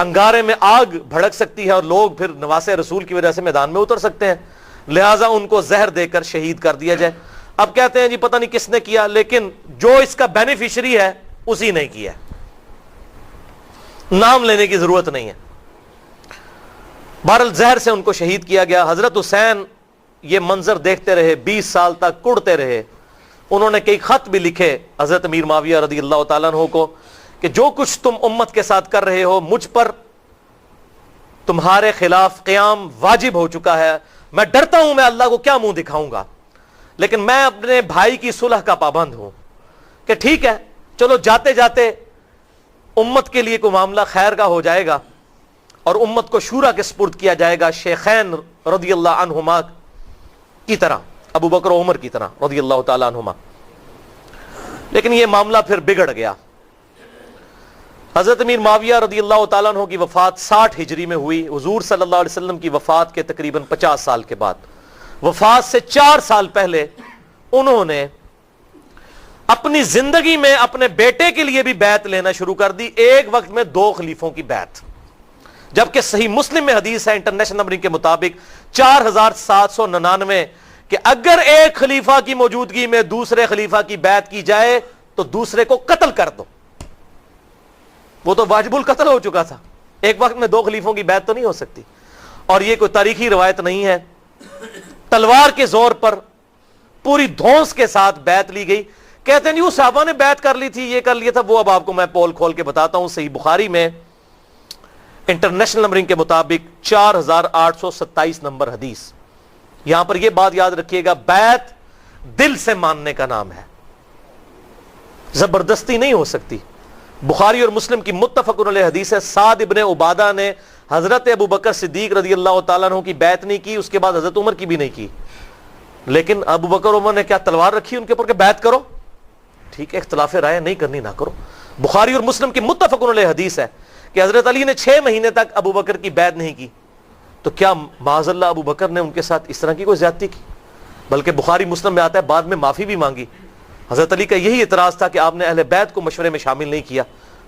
انگارے میں آگ بھڑک سکتی ہے اور لوگ پھر نواسے رسول کی وجہ سے میدان میں اتر سکتے ہیں، لہٰذا ان کو زہر دے کر شہید کر دیا جائے۔ اب کہتے ہیں جی پتہ نہیں کس نے کیا، لیکن جو اس کا بینیفیشری ہے اسی نے کیا، نام لینے کی ضرورت نہیں ہے۔ بہرحال زہر سے ان کو شہید کیا گیا۔ حضرت حسین یہ منظر دیکھتے رہے، 20 سال تک کڑتے رہے۔ انہوں نے کئی خط بھی لکھے حضرت امیر معاویہ رضی اللہ تعالیٰ عنہ کو کہ جو کچھ تم امت کے ساتھ کر رہے ہو، مجھ پر تمہارے خلاف قیام واجب ہو چکا ہے، میں ڈرتا ہوں میں اللہ کو کیا منہ دکھاؤں گا، لیکن میں اپنے بھائی کی صلح کا پابند ہوں کہ ٹھیک ہے چلو جاتے جاتے امت کے لیے کوئی معاملہ خیر کا ہو جائے گا اور امت کو شورا کے سپرد کیا جائے گا، شیخین رضی اللہ عنہما کی طرح، ابو بکر و عمر کی طرح رضی اللہ تعالی عنہما۔ لیکن یہ معاملہ پھر بگڑ گیا۔ حضرت امیر معاویہ رضی اللہ تعالیٰ عنہ کی وفات 60 ہجری میں ہوئی، حضور صلی اللہ علیہ وسلم کی وفات کے تقریباً 50 سال کے بعد۔ وفات سے 4 سال پہلے انہوں نے اپنی زندگی میں اپنے بیٹے کے لیے بھی بیعت لینا شروع کر دی، ایک وقت میں 2 خلیفوں کی بیعت، جبکہ صحیح مسلم میں حدیث ہے انٹرنیشنل نمبرنگ کے مطابق 4799 کہ اگر ایک خلیفہ کی موجودگی میں دوسرے خلیفہ کی بیعت کی جائے تو دوسرے کو قتل کر دو۔ وہ تو واجب القتل ہو چکا تھا، ایک وقت میں 2 خلیفوں کی بیعت تو نہیں ہو سکتی، اور یہ کوئی تاریخی روایت نہیں ہے، تلوار کے زور پر پوری دھونس کے ساتھ بیعت لی گئی۔ کہتے ہیں وہ صحابہ نے بیعت کر لی تھی، یہ کر لیا تھا، وہ اب آپ کو میں پول کھول کے بتاتا ہوں۔ صحیح بخاری میں انٹرنیشنل نمبرنگ کے مطابق 4827 نمبر حدیث۔ یہاں پر یہ بات یاد رکھیے گا، بیعت دل سے ماننے کا نام ہے، زبردستی نہیں ہو سکتی۔ بخاری اور مسلم کی متفق علیہ حدیث ہے، سعد ابن عبادہ نے حضرت ابو بکر صدیق رضی اللہ تعالیٰ عنہ کی بیعت نہیں کی، اس کے بعد حضرت عمر کی بھی نہیں کی، لیکن ابو بکر عمر نے کیا تلوار رکھی ان کے اوپر کہ بیعت کرو؟ ٹھیک ہے، اختلاف رائے نہیں کرنی نہ کرو۔ بخاری اور مسلم کی متفق علیہ حدیث ہے کہ حضرت علی نے 6 مہینے تک ابو بکر کی بیعت نہیں کی، تو کیا معاذ اللہ ابو بکر نے ان کے ساتھ اس طرح کی کوئی زیادتی کی؟ بلکہ بخاری مسلم میں آتا ہے بعد میں معافی بھی مانگی۔ حضرت علی کا یہی اعتراض تھا کہ آپ نے اہل بیت کو مشورے میں شامل نہیں کیا۔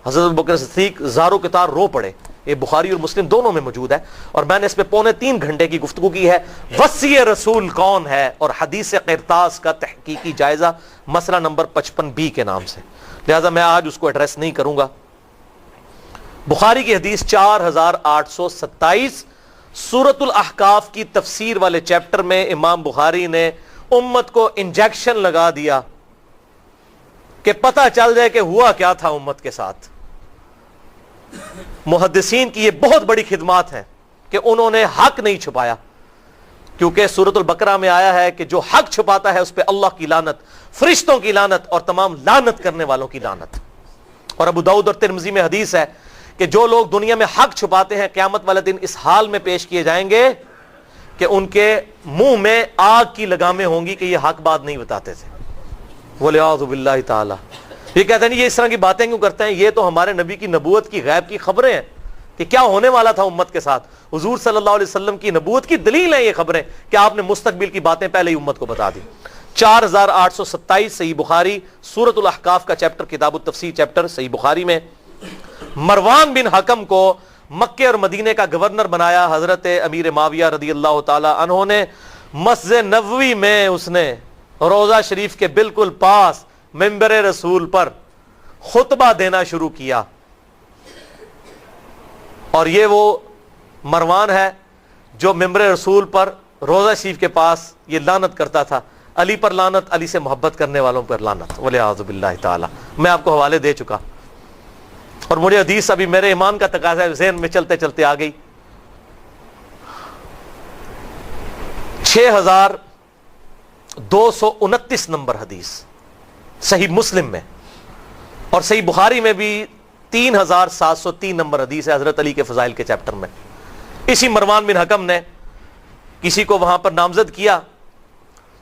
حضرت ابوبکر صدیق زاروں کے تار رو پڑے، یہ بخاری اور مسلم دونوں میں موجود ہے، اور میں نے اس پہ 2.25 گھنٹے کی گفتگو کی ہے، وصی رسول کون ہے اور حدیث قرطاس کا تحقیقی جائزہ، مسئلہ نمبر 55B کے نام سے، لہذا میں آج اس کو ایڈریس نہیں کروں گا۔ بخاری کی حدیث 4827، سورۃ الاحقاف کی تفسیر والے چیپٹر میں امام بخاری نے امت کو انجیکشن لگا دیا کہ پتہ چل جائے کہ ہوا کیا تھا امت کے ساتھ۔ محدثین کی یہ بہت بڑی خدمات ہیں کہ انہوں نے حق نہیں چھپایا، کیونکہ سورۃ البقرہ میں آیا ہے کہ جو حق چھپاتا ہے اس پہ اللہ کی لعنت، فرشتوں کی لعنت اور تمام لعنت کرنے والوں کی لعنت۔ اور ابو داؤد اور ترمذی میں حدیث ہے کہ جو لوگ دنیا میں حق چھپاتے ہیں قیامت والے دن اس حال میں پیش کیے جائیں گے کہ ان کے منہ میں آگ کی لگامیں ہوں گی کہ یہ حق بات نہیں بتاتے تھے، وَلِعَاذُ بِاللَّهِ تعالی۔ یہ کہتے ہیں یہ اس طرح کی باتیں کیوں کرتے ہیں؟ یہ تو ہمارے نبی کی نبوت کی غیب کی خبریں ہیں کہ کیا ہونے والا تھا امت کے ساتھ۔ حضور صلی اللہ علیہ وسلم کی نبوت کی دلیل ہیں یہ خبریں کہ آپ نے مستقبل کی باتیں پہلے ہی امت کو بتا دی۔ 4827 صحیح بخاری، سورۃ الاحقاف کا چیپٹر، کتاب التفسیر چیپٹر صحیح بخاری میں، مروان بن حکم کو مکے اور مدینے کا گورنر بنایا حضرت امیر معاویہ رضی اللہ تعالی عنہ نے۔ مسجد نبوی میں اس نے روضہ شریف کے بالکل پاس منبر رسول پر خطبہ دینا شروع کیا، اور یہ وہ مروان ہے جو منبر رسول پر روضہ شریف کے پاس یہ لعنت کرتا تھا، علی پر لعنت، علی سے محبت کرنے والوں پر لعنت، والعیاذ باللہ تعالی۔ میں آپ کو حوالے دے چکا، اور مجھے حدیث ابھی میرے ایمان کا تقاضا ہے، ذہن میں چلتے چلتے آ گئی۔ 6229 نمبر حدیث صحیح مسلم میں، اور صحیح بخاری میں بھی 3703 نمبر حدیث ہے حضرت علی کے فضائل کے چیپٹر میں۔ اسی مروان بن حکم نے کسی کو وہاں پر نامزد کیا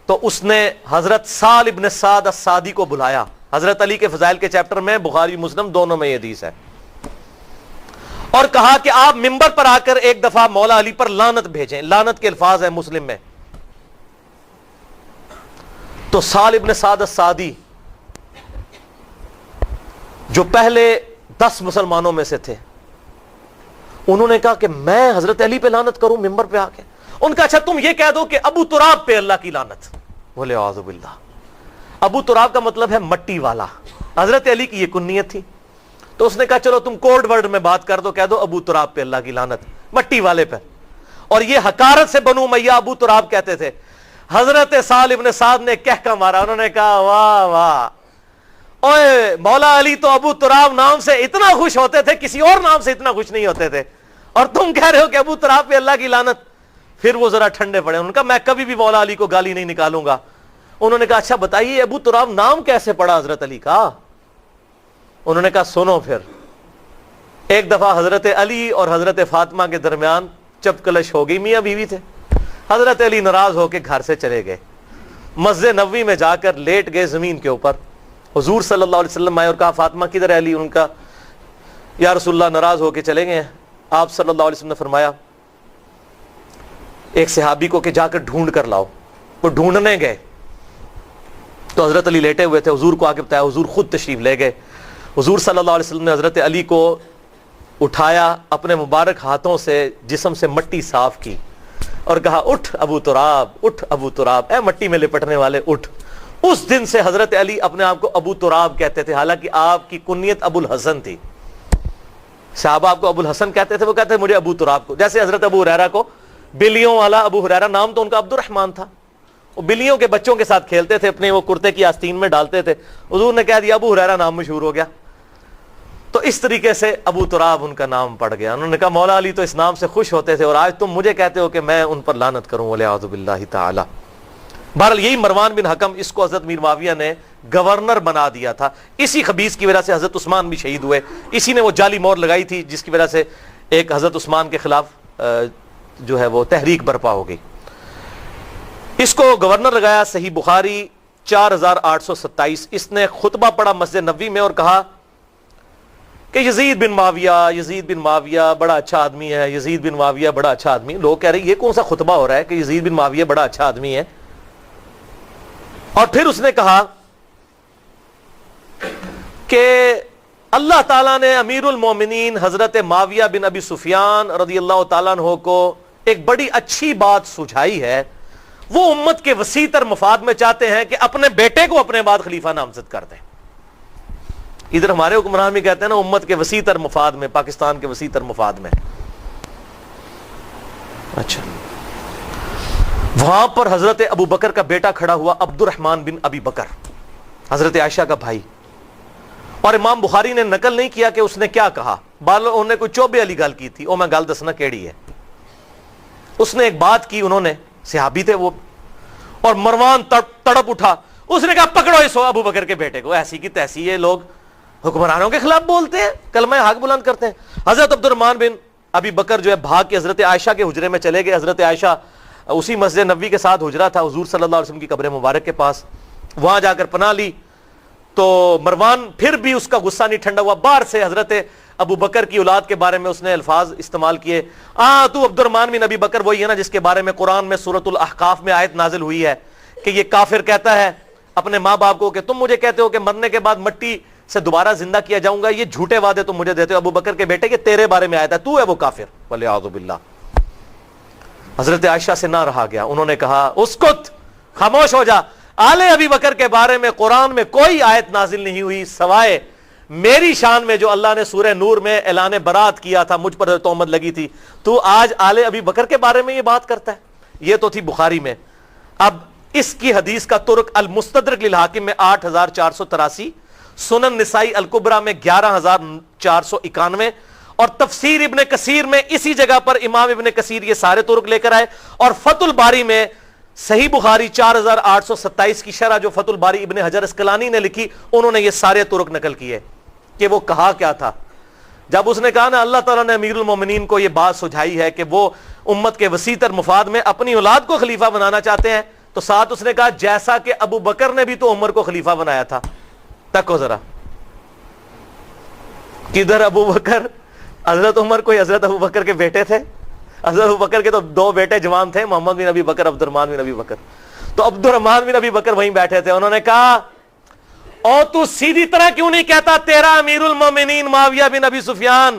تو اس نے حضرت سال ابن سعد السعدی کو بلایا، حضرت علی کے فضائل کے چیپٹر میں، بخاری مسلم دونوں میں یہ حدیث ہے، اور کہا کہ آپ منبر پر آ کر ایک دفعہ مولا علی پر لعنت بھیجیں، لعنت کے الفاظ ہیں مسلم میں۔ تو سال ابن سعد السعدی جو پہلے 10 مسلمانوں میں سے تھے، انہوں نے کہا کہ میں حضرت علی پہ لعنت کروں ممبر پہ آ کے؟ ان کا اچھا تم یہ کہہ دو کہ ابو تراب پہ اللہ کی لعنت. بولے اعوذ باللہ. ابو تراب کا مطلب ہے مٹی والا. حضرت علی کی یہ کنیت تھی. تو اس نے کہا چلو تم کوڈ ورڈ میں بات کر دو, کہہ دو ابو تراب پہ اللہ کی لعنت, مٹی والے پہ. اور یہ حقارت سے بنو امیہ ابو تراب کہتے تھے. حضرت سہل ابن سعد نے کہہ مارا, انہوں نے کہا واہ واہ, اوے مولا علی تو ابو تراب نام سے اتنا خوش ہوتے تھے, کسی اور نام سے اتنا خوش نہیں ہوتے تھے, اور تم کہہ رہے ہو کہ ابو تراب پہ اللہ کی لعنت. پھر وہ ذرا ٹھنڈے پڑے, انہوں نے کہا میں کبھی بھی مولا علی کو گالی نہیں نکالوں گا. انہوں نے کہا اچھا بتائیے ابو تراب نام کیسے پڑا حضرت علی کا؟ انہوں نے کہا سنو پھر. ایک دفعہ حضرت علی اور حضرت فاطمہ کے درمیان چپ کلش ہو گئی, میاں بیوی تھے. حضرت علی ناراض ہو کے گھر سے چلے گئے, مسجد نبوی میں جا کر لیٹ گئے زمین کے اوپر. حضور صلی اللہ علیہ وسلم آئے اور کہا فاطمہ کدھر ہے علی؟ ان کا یا رسول اللہ ناراض ہو کے چلے گئے ہیں. آپ صلی اللہ علیہ وسلم نے فرمایا ایک صحابی کو کہ جا کر ڈھونڈ کر لاؤ. وہ ڈھونڈنے گئے تو حضرت علی لیٹے ہوئے تھے, حضور کو آ کے بتایا, حضور خود تشریف لے گئے. حضور صلی اللہ علیہ وسلم نے حضرت علی کو اٹھایا, اپنے مبارک ہاتھوں سے جسم سے مٹی صاف کی اور کہا اٹھ ابو تراب, اٹھ ابو تراب, اے مٹی میں لپٹنے والے اٹھ. اس دن سے حضرت علی اپنے آپ کو ابو تراب کہتے تھے, حالانکہ آپ کی کنیت ابو الحسن تھی. صحابہ آپ کو ابو الحسن کہتے تھے, وہ کہتے تھے مجھے ابو تراب کو. جیسے حضرت ابو ہریرہ کو بلیوں والا ابو ہریرہ, نام تو ان کا عبد الرحمن تھا, وہ بلیوں کے بچوں کے ساتھ کھیلتے تھے, اپنے وہ کرتے کی آستین میں ڈالتے تھے. حضور نے کہہ دیا ابو ہریرہ نام مشہور ہو گیا. تو اس طریقے سے ابو تراب ان کا نام پڑ گیا. انہوں نے کہا مولا علی تو اس نام سے خوش ہوتے تھے, اور آج تم مجھے کہتے ہو کہ میں ان پر لعنت کروں. وَلِعَوْذُ بِاللَّهِ تعالی. بہرحال یہی مروان بن حکم, اس کو حضرت میر معاویہ نے گورنر بنا دیا تھا. اسی خبیث کی وجہ سے حضرت عثمان بھی شہید ہوئے. اسی نے وہ جعلی مہر لگائی تھی جس کی وجہ سے ایک حضرت عثمان کے خلاف جو ہے وہ تحریک برپا ہو گئی. اس کو گورنر لگایا. صحیح بخاری 4827. اس نے خطبہ پڑھا مسجد نبوی میں اور کہا کہ یزید بن معاویہ بڑا اچھا آدمی ہے, یزید بن معاویہ بڑا اچھا آدمی. لوگ کہہ رہے ہیں یہ کون سا خطبہ ہو رہا ہے کہ یزید بن معاویہ بڑا اچھا آدمی ہے. اور پھر اس نے کہا کہ اللہ تعالیٰ نے امیر المومنین حضرت معاویہ بن ابی سفیان رضی اللہ تعالیٰ عنہ کو ایک بڑی اچھی بات سجھائی ہے. وہ امت کے وسیع تر مفاد میں چاہتے ہیں کہ اپنے بیٹے کو اپنے بعد خلیفہ نامزد کر دیں. ادھر ہمارے حکمران بھی کہتے ہیں نا امت کے وسیع تر مفاد میں, پاکستان کے وسیع تر مفاد میں. اچھا, وہاں پر حضرت ابو بکر کا بیٹا کھڑا ہوا, عبد الرحمن بن ابی بکر, حضرت عائشہ کا بھائی. اور امام بخاری نے نقل نہیں کیا کہ اس نے کیا کہا, انہوں نے کوئی چوبے والی گل کی تھی. او میں گل دسنا کیڑی ہے. اس نے ایک بات کی, انہوں نے صحابی تھے وہ, اور مروان تڑپ اٹھا. اس نے کہا پکڑو اس ابو بکر کے بیٹے کو. ایسی کی تیسی یہ لوگ حکمرانوں کے خلاف بولتے ہیں, کلمہ حق بلند کرتے ہیں. حضرت عبد الرحمن بن ابی بکر جو ہے بھاگ کے حضرت عائشہ کے حجرے میں چلے گئے. حضرت عائشہ اسی مسجد نبوی کے ساتھ حجرہ تھا حضور صلی اللہ علیہ وسلم کی قبر مبارک کے پاس, وہاں جا کر پناہ لی. تو مروان پھر بھی اس کا غصہ نہیں ٹھنڈا ہوا. باہر سے حضرت ابو بکر کی اولاد کے بارے میں اس نے الفاظ استعمال کیے. تو عبد الرحمن بن ابی بکر وہی ہے نا جس کے بارے میں قرآن میں سورۃ الاحقاف میں آیت نازل ہوئی ہے کہ یہ کافر کہتا ہے اپنے ماں باپ کو کہ تم مجھے کہتے ہو کہ مرنے کے بعد مٹی سے دوبارہ زندہ کیا جاؤں گا, یہ جھوٹے وعدے تم مجھے دیتے ہو. ابو بکر کے بیٹے کہ تیرے بارے میں آیت ہے, تو ہے وہ کافر. وَلِعَوْذُ بِاللَّهِ. حضرت عائشہ سے نہ رہا گیا, انہوں نے کہا اسکت, خاموش ہو جا. آل ابی بکر کے بارے میں قرآن میں کوئی آیت نازل نہیں ہوئی سوائے میری شان میں جو اللہ نے سورہ نور میں اعلان برات کیا تھا, مجھ پر تہمت لگی تھی. تو آج آل ابی بکر کے بارے میں یہ بات کرتا ہے. یہ تو تھی بخاری میں. اب اس کی حدیث کا ترک المستدرک للحاکم میں 8483, سنن نسائی الکبریٰ میں 11491, اور تفسیر ابن کثیر میں اسی جگہ پر امام ابن کثیر یہ سارے ترک لے کر آئے. اور فتح الباری میں صحیح بخاری 4827 کی شرح جو فتح الباری ابن حجر اسقلانی نے لکھی, انہوں نے یہ سارے ترک نقل کیے کہ وہ کہا کیا تھا. جب اس نے کہا نا اللہ تعالیٰ نے امیر المومنین کو یہ بات سجھائی ہے کہ وہ امت کے وسیع تر مفاد میں اپنی اولاد کو خلیفہ بنانا چاہتے ہیں, تو ساتھ اس نے کہا جیسا کہ ابو بکر نے بھی تو عمر کو خلیفہ بنایا تھا. تک ہو ذرا, کدھر ابو بکر, حضرت عمر کوئی حضرت ابو بکر کے بیٹے تھے؟ حضرت ابو بکر کے تو 2 بیٹے جوان تھے, محمد بن ابی بکر, عبد الرحمن بن ابی بکر. تو عبد الرحمن بن ابی بکر وہیں بیٹھے تھے. انہوں نے کہا او تو سیدھی طرح کیوں نہیں کہتا تیرا امیر المومنین معاویہ بن ابی سفیان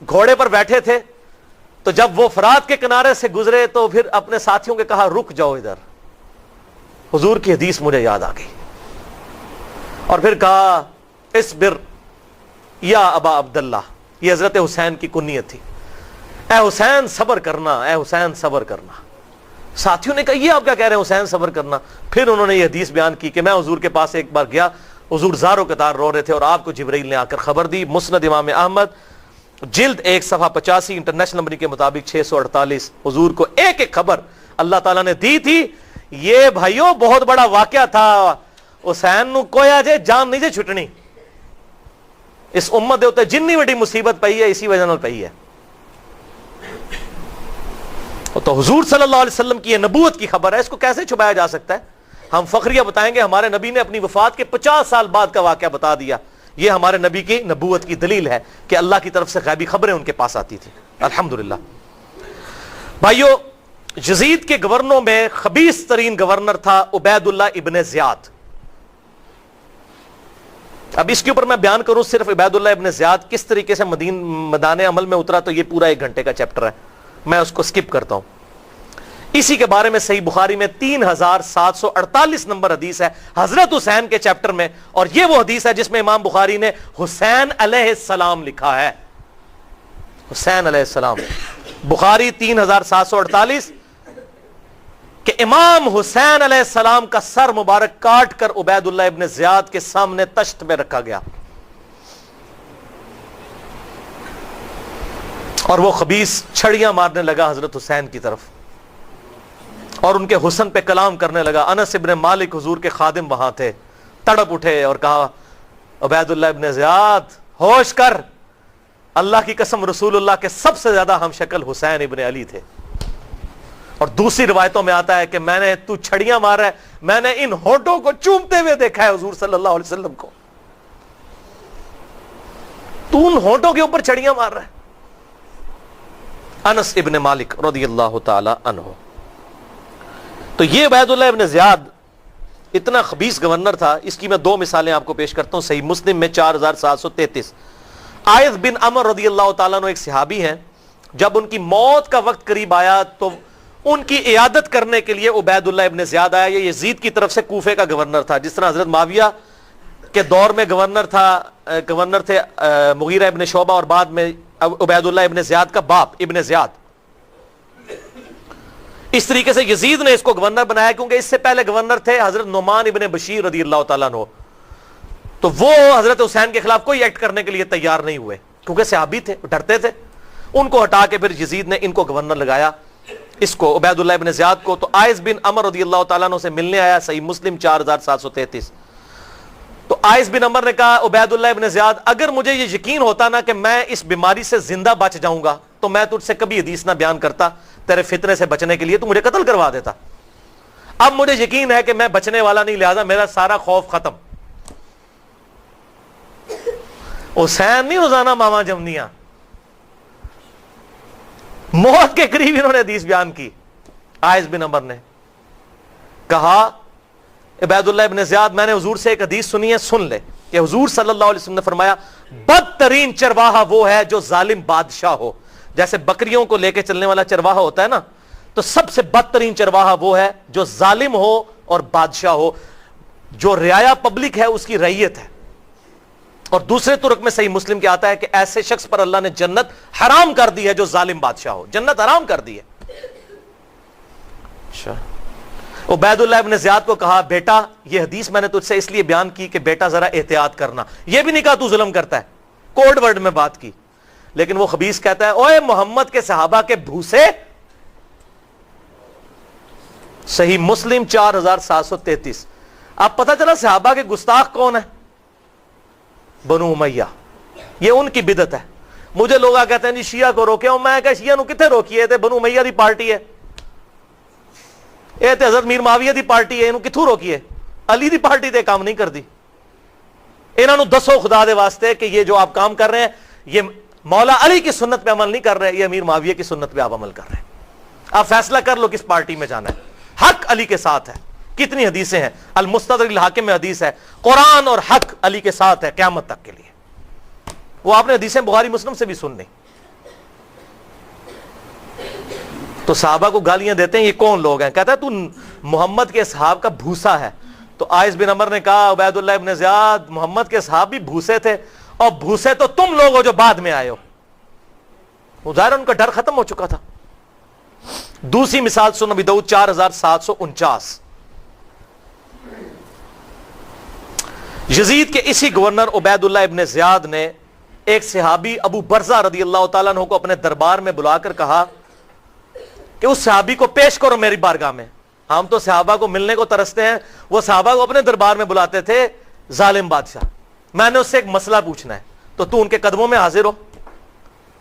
گھوڑے پر بیٹھے تھے تو جب وہ فرات کے کنارے سے گزرے تو پھر اپنے ساتھیوں کے کہا رک جاؤ ادھر. حضور کی حدیث مجھے یاد آ گئی اور پھر کہا اصبر یا ابا عبداللہ. یہ حضرت حسین کی کنیت تھی. اے حسین صبر کرنا, اے حسین صبر کرنا. ساتھیوں نے کہا یہ آپ کیا کہہ رہے ہیں حسین صبر کرنا؟ پھر انہوں نے یہ حدیث بیان کی کہ میں حضور کے پاس ایک بار گیا, حضور زار و قطار رو رہے تھے اور آپ کو جبرائیل نے آ کر خبر دی. مسند امام احمد جلد 1 صفحہ 85 انٹرنیشنل نمبر کے مطابق 648. حضور کو ایک ایک خبر اللہ تعالیٰ نے دی تھی. یہ بھائیوں بہت بڑا واقعہ تھا. حسین نو کویا جے جان نہیں جے چھٹنی. اس امت دے اوتے جنی بڑی مصیبت پئی ہے اسی وجہ نال پئی ہے. تو حضور صلی اللہ علیہ وسلم کی یہ نبوت کی خبر ہے, اس کو کیسے چھپایا جا سکتا ہے؟ ہم فخریہ بتائیں گے ہمارے نبی نے اپنی وفات کے 50 سال بعد کا واقعہ بتا دیا. یہ ہمارے نبی کی نبوت کی دلیل ہے کہ اللہ کی طرف سے غیبی خبریں ان کے پاس آتی تھی. الحمدللہ. بھائیو, یزید کے گورنروں میں خبیث ترین گورنر تھا عبید اللہ ابن زیاد. اب اس کے اوپر میں بیان کروں صرف عبید اللہ ابن زیاد کس طریقے سے میدان عمل میں اترا تو یہ پورا 1 گھنٹے کا چیپٹر ہے, میں اس کو سکپ کرتا ہوں. اسی کے بارے میں صحیح بخاری میں 3748 نمبر حدیث ہے حضرت حسین کے چیپٹر میں, اور یہ وہ حدیث ہے جس میں امام بخاری نے حسین علیہ السلام لکھا ہے. حسین علیہ السلام. بخاری 3748 کہ امام حسین علیہ السلام کا سر مبارک کاٹ کر عبید اللہ ابن زیاد کے سامنے تشت میں رکھا گیا, اور وہ خبیث چھڑیاں مارنے لگا حضرت حسین کی طرف اور ان کے حسن پہ کلام کرنے لگا. انس ابن مالک حضور کے خادم وہاں تھے, تڑپ اٹھے اور کہا عبید اللہ ابن زیاد ہوش کر, اللہ کی قسم رسول اللہ کے سب سے زیادہ ہم شکل حسین ابن علی تھے. اور دوسری روایتوں میں آتا ہے کہ میں نے تو چھڑیاں مار رہا ہے, میں نے ان ہونٹوں کو چومتے ہوئے دیکھا ہے حضور صلی اللہ علیہ وسلم کو, تو ان ہونٹوں کے اوپر چھڑیاں مار رہا ہے. انس ابن مالک رضی اللہ تعالی عنہ. تو یہ عبید اللہ ابن زیاد اتنا خبیث گورنر تھا. اس کی میں 2 مثالیں آپ کو پیش کرتا ہوں. صحیح مسلم میں 4733. عائذ بن عمر رضی اللہ تعالیٰ عنہ ایک صحابی ہیں, جب ان کی موت کا وقت قریب آیا تو ان کی عیادت کرنے کے لیے عبید اللہ ابن زیاد آیا. یہ یزید کی طرف سے کوفے کا گورنر تھا, جس طرح حضرت معاویہ کے دور میں گورنر تھے مغیرہ ابن شعبہ, اور بعد میں عبید اللہ ابن زیاد کا باپ ابن زیاد. اس طریقے سے یزید نے اس کو گورنر بنایا, کیونکہ اس سے پہلے گورنر تھے حضرت نعمان ابن بشیر رضی اللہ تعالیٰ عنہ. تو وہ حضرت حسین کے خلاف کوئی ایکٹ کرنے کے لیے تیار نہیں ہوئے, کیونکہ صحابی تھے, ڈرتے تھے. ان کو ہٹا کے پھر یزید نے ان کو گورنر لگایا, اس کو عبید اللہ ابن زیاد کو. تو عائذ بن عمر رضی اللہ تعالیٰ عنہ سے ملنے آیا. صحیح مسلم 4733. تو عائذ بن عمر نے کہا عبید اللہ ابن زیاد, اگر مجھے یہ یقین ہوتا نا کہ میں اس بیماری سے زندہ بچ جاؤں گا تو میں تجھ سے کبھی حدیث نہ بیان کرتا. تیرے فتنے سے بچنے کے لیے تو مجھے قتل کروا دیتا. اب مجھے یقین ہے کہ میں بچنے والا نہیں, لہذا میرا سارا خوف ختم. حسین نہیں روزانہ ماما جمنیاں, موت کے قریب انہوں نے حدیث بیان کی. عائذ بن عمر نے کہا عبید اللہ ابن زیاد, میں نے حضور سے ایک حدیث سنی ہے, سن لے, کہ حضور صلی اللہ علیہ وسلم نے فرمایا بدترین چرواہا وہ ہے جو ظالم بادشاہ ہو. جیسے بکریوں کو لے کے چلنے والا چرواہا ہوتا ہے نا, تو سب سے بدترین چرواہا وہ ہے جو ظالم ہو اور بادشاہ ہو, جو رعایا پبلک ہے اس کی رعیت ہے. اور دوسرے طرق میں صحیح مسلم کے آتا ہے کہ ایسے شخص پر اللہ نے جنت حرام کر دی ہے جو ظالم بادشاہ ہو, جنت حرام کر دی ہے. اچھا, عبید اللہ ابن زیاد کو کہا بیٹا یہ حدیث میں نے تجھ سے اس لیے بیان کی کہ بیٹا ذرا احتیاط کرنا. یہ بھی نہیں کہا تو ظلم کرتا ہے, کوڈ ورڈ میں بات کی. لیکن وہ خبیث کہتا ہے اوے محمد کے صحابہ کے بھوسے. صحیح مسلم 4733. اب پتہ چلا صحابہ کے گستاخ کون ہے؟ بنو امیہ. یہ ان کی بدعت ہے. مجھے لوگ کہتے ہیں جی شیعہ کو روکے, میں کہ شیعہ نو کتنے روکیے تے بنو امیہ دی پارٹی ہے, اے تے حضرت میر معاویہ دی پارٹی ہے, انہوں کتھوں روکیے؟ علی دی پارٹی تے کام نہیں کر دی. انہوں نے دسو خدا دے واسطے کہ یہ جو آپ کام کر رہے ہیں یہ مولا علی کی سنت پہ عمل نہیں کر رہے, یہ امیر معاویہ کی سنت پہ آپ عمل کر رہے ہیں. آپ فیصلہ کر لو کس پارٹی میں جانا ہے. حق علی کے ساتھ ہے. کتنی حدیثیں ہیں, المستدرک الحاکم میں حدیث ہے, قرآن اور حق علی کے ساتھ ہے قیامت تک کے لیے. وہ آپ نے حدیثیں بخاری مسلم سے بھی سن لی. تو صحابہ کو گالیاں دیتے ہیں یہ کون لوگ ہیں؟ کہتا ہے تو محمد کے اصحاب کا بھوسا ہے. تو عائض بن عمر نے کہا عبید اللہ ابن زیاد محمد کے اصحاب بھی بھوسے تھے اور بھوسے تو تم لوگ ہو جو بعد میں آئے ہو. ظاہر ان کا ڈر ختم ہو چکا تھا. دوسری مثال سنن ابی داؤد 4749. یزید کے اسی گورنر عبید اللہ ابن زیاد نے ایک صحابی ابو برزہ رضی اللہ تعالیٰ عنہ کو اپنے دربار میں بلا کر کہا کہ اس صحابی کو پیش کرو میری بارگاہ میں. ہم تو صحابہ کو ملنے کو ترستے ہیں, وہ صحابہ کو اپنے دربار میں بلاتے تھے. ظالم بادشاہ, میں نے اس سے ایک مسئلہ پوچھنا ہے تو ان کے قدموں میں حاضر ہو.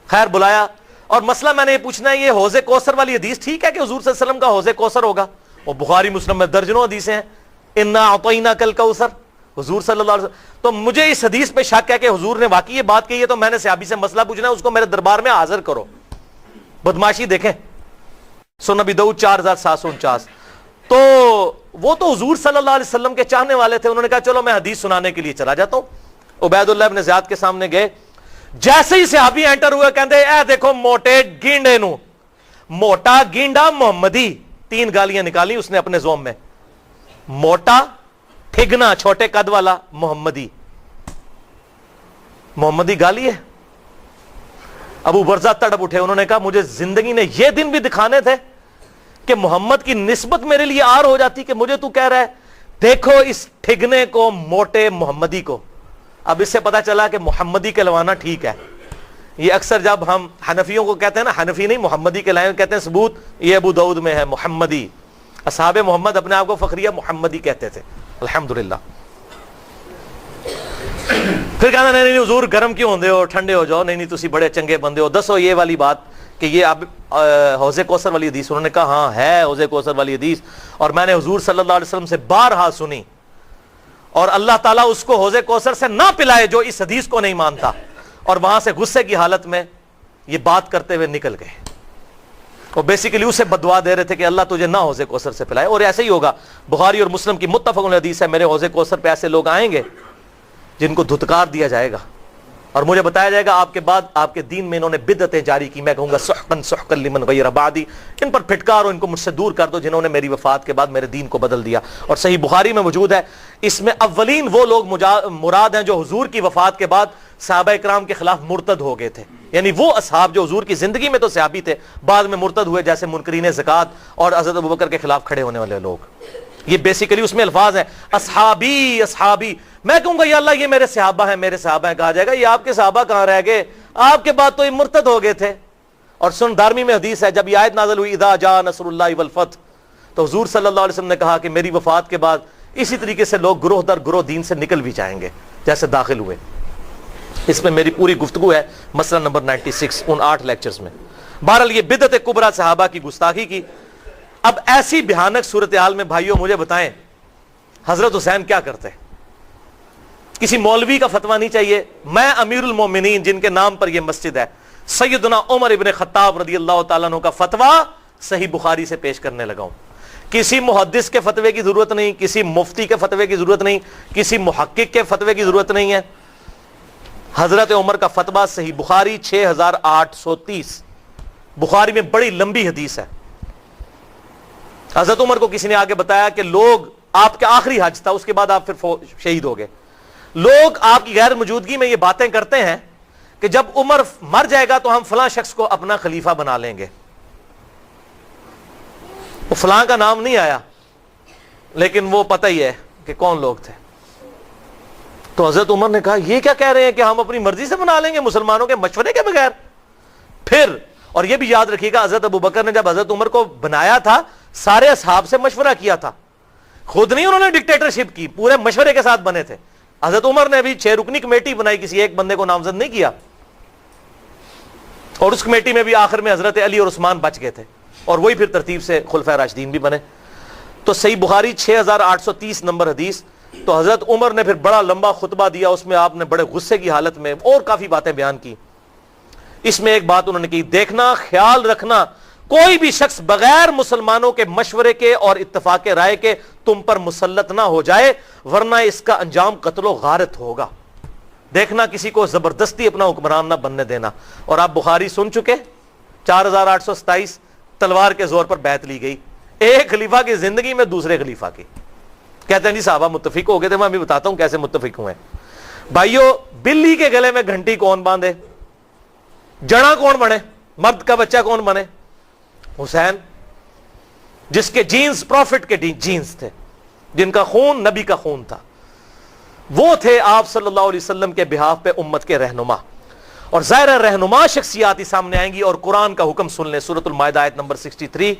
خیر بلایا, اور مسئلہ میں نے یہ پوچھنا ہے یہ حوض کوثر والی حدیث ٹھیک ہے کہ حضور صلی اللہ علیہ وسلم کا حوض کوثر ہوگا؟ اور بخاری مسلم میں درجنوں حدیثیں ہیں انا اعطیناک الکوثر حضور صلی اللہ علیہ وسلم. تو مجھے اس حدیث پہ شک ہے کہ حضور نے واقعی یہ بات کہی ہے, تو میں نے صحابی سے مسئلہ پوچھنا ہے, اس کو میرے دربار میں حاضر کرو. بدماشی دیکھیں, سنن ابی داؤد 4749. تو وہ تو حضور صلی اللہ علیہ وسلم کے چاہنے والے تھے, انہوں نے کہا چلو میں حدیث سنانے کے لیے چلا جاتا ہوں. عبید اللہ ابن زیاد کے سامنے گئے, جیسے ہی صحابی انٹر ہوئے کہندے اے دیکھو موٹے گینڈے نو, موٹا گینڈا محمدی. 3 گالیاں نکالی اس نے اپنے زوم میں, موٹا ٹھگنا چھوٹے قد والا محمدی. محمدی گالی ہے. ابو برزہ تڑپ اٹھے, انہوں نے کہا مجھے زندگی نے یہ دن بھی دکھانے تھے کہ محمد کی نسبت میرے لیے آر ہو جاتی کہ مجھے تو کہہ رہا ہے دیکھو اس ٹھگنے کو موٹے محمدی کو. اب اس سے پتا چلا کہ محمدی کہلوانا ٹھیک ہے. یہ اکثر جب ہم حنفیوں کو کہتے ہیں نا, حنفی نہیں محمدی کے لائن کہتے ہیں ثبوت یہ ابو داؤد میں ہے محمدی. اصحاب محمد اپنے آپ کو فخریہ محمدی کہتے تھے الحمدللہ. پھر کہنا نہیں حضور گرم کیوں ہوندے ہو, ٹھنڈے ہو جاؤ. نہیں تسی بڑے چنگے بندے ہو, دسو یہ والی بات کہ یہ اب حوض کوثر والی حدیث. انہوں نے کہا ہاں ہے حوض کوثر والی حدیث, اور میں نے حضور صلی اللہ علیہ وسلم سے بارہا سنی, اور اللہ تعالیٰ اس کو حوض کوثر سے نہ پلائے جو اس حدیث کو نہیں مانتا. اور وہاں سے غصے کی حالت میں یہ بات کرتے ہوئے نکل گئے, اور بیسیکلی اسے بددعا دے رہے تھے کہ اللہ تجھے نہ حوض کوثر سے پلائے. اور ایسے ہی ہوگا, بخاری اور مسلم کی متفق علیہ حدیث ہے, میرے حوض کوثر پہ ایسے لوگ آئیں گے جن کو دھتکار دیا جائے گا, اور مجھے بتایا جائے گا آپ کے بعد آپ کے دین میں انہوں نے بدعتیں جاری کی, میں کہوں گا سحقا سحقا لمن غیر بعدی, ان پر پھٹکارو, ان کو مجھ سے دور کر دو جنہوں نے میری وفات کے بعد میرے دین کو بدل دیا. اور صحیح بخاری میں موجود ہے, اس میں اولین وہ لوگ مراد ہیں جو حضور کی وفات کے بعد صحابہ اکرام کے خلاف مرتد ہو گئے تھے. یعنی وہ اصحاب جو حضور کی زندگی میں تو صحابی تھے, بعد میں مرتد ہوئے, جیسے منکرین زکات اور حضرت ابوبکر کے خلاف کھڑے ہونے والے لوگ. یہ بیسیکلی اس میں الفاظ ہیں اصحابی اصحابی. میں کہوں گا یا اللہ یہ میرے صحابہ ہیں میرے صحابہ ہیں, کہا جائے گا یہ آپ کے صحابہ کہاں رہ گئے, آپ کے بعد تو یہ مرتد ہو گئے تھے. اور سن دارمی میں حدیث ہے, جب یہ آیت نازل ہوئی اذا جاء نصر اللہ والفتح, تو حضور صلی اللہ علیہ وسلم نے کہا کہ میری وفات کے بعد اسی طریقے سے لوگ گروہ در گروہ دین سے نکل بھی جائیں گے جیسے داخل ہوئے. اس میں میری پوری گفتگو ہے مسئلہ نمبر 96 ان 8 لیکچرز میں. بہرحال یہ بدعت کبریٰ صحابہ کی گستاخی کی. اب ایسی بھیانک صورتحال میں بھائیوں مجھے بتائیں حضرت حسین کیا کرتے؟ کسی مولوی کا فتویٰ نہیں چاہیے. میں امیر المومنین جن کے نام پر یہ مسجد ہے, سیدنا عمر ابن خطاب رضی اللہ تعالیٰ عنہ کا فتویٰ صحیح بخاری سے پیش کرنے لگا ہوں. کسی محدث کے فتوے کی ضرورت نہیں, کسی مفتی کے فتوے کی ضرورت نہیں, کسی محقق کے فتوے کی ضرورت نہیں ہے. حضرت عمر کا فتویٰ صحیح بخاری 6830, بخاری میں بڑی لمبی حدیث ہے. حضرت عمر کو کسی نے آگے بتایا کہ لوگ, آپ کا آخری حج تھا, اس کے بعد آپ پھر شہید ہو گئے, لوگ آپ کی غیر موجودگی میں یہ باتیں کرتے ہیں کہ جب عمر مر جائے گا تو ہم فلاں شخص کو اپنا خلیفہ بنا لیں گے. وہ فلاں کا نام نہیں آیا, لیکن وہ پتہ ہی ہے کہ کون لوگ تھے. تو حضرت عمر نے کہا یہ کیا کہہ رہے ہیں کہ ہم اپنی مرضی سے بنا لیں گے مسلمانوں کے مشورے کے بغیر؟ پھر اور یہ بھی یاد رکھیے گا, حضرت ابوبکر نے جب حضرت عمر کو بنایا تھا سارے اصحاب سے مشورہ کیا تھا, خود نہیں انہوں نے ڈکٹیٹرشپ کی, پورے مشورے کے ساتھ بنے تھے. حضرت عمر نے بھی 6 رکنی کمیٹی بنائی, کسی ایک بندے کو نامزد نہیں کیا, اور اس کمیٹی میں بھی آخر میں حضرت علی اور عثمان بچ گئے تھے, اور وہی پھر ترتیب سے خلفائے راشدین بھی بنے. تو صحیح بخاری 6830 نمبر حدیث. تو حضرت عمر نے پھر بڑا لمبا خطبہ دیا, اس میں آپ نے بڑے غصے کی حالت میں اور کافی باتیں بیان کی. اس میں ایک بات انہوں نے کی, دیکھنا خیال رکھنا کوئی بھی شخص بغیر مسلمانوں کے مشورے کے اور اتفاق رائے کے تم پر مسلط نہ ہو جائے, ورنہ اس کا انجام قتل و غارت ہوگا. دیکھنا کسی کو زبردستی اپنا حکمران نہ بننے دینا. اور آپ بخاری سن چکے 4827, تلوار کے زور پر بیعت لی گئی، ایک خلیفہ کی زندگی میں دوسرے خلیفہ کی. کہتے ہیں جی صحابہ متفق ہو گئے تھے. میں ابھی بتاتا ہوں کیسے متفق ہوئے. بھائیو، بلی کے گلے میں گھنٹی کون باندھے؟ جڑا کون بنے؟ مرد کا بچہ کون بنے؟ حسین، جس کے جینز پروفٹ کے جینز تھے، جن کا خون نبی کا خون تھا. وہ تھے آپ صلی اللہ علیہ وسلم کے بہاف پہ امت کے رہنما. اور ظاہر رہنما شخصیات ہی سامنے آئیں گی. اور قرآن کا حکم سن لیں، سورۃ المائدہ آیت نمبر 63،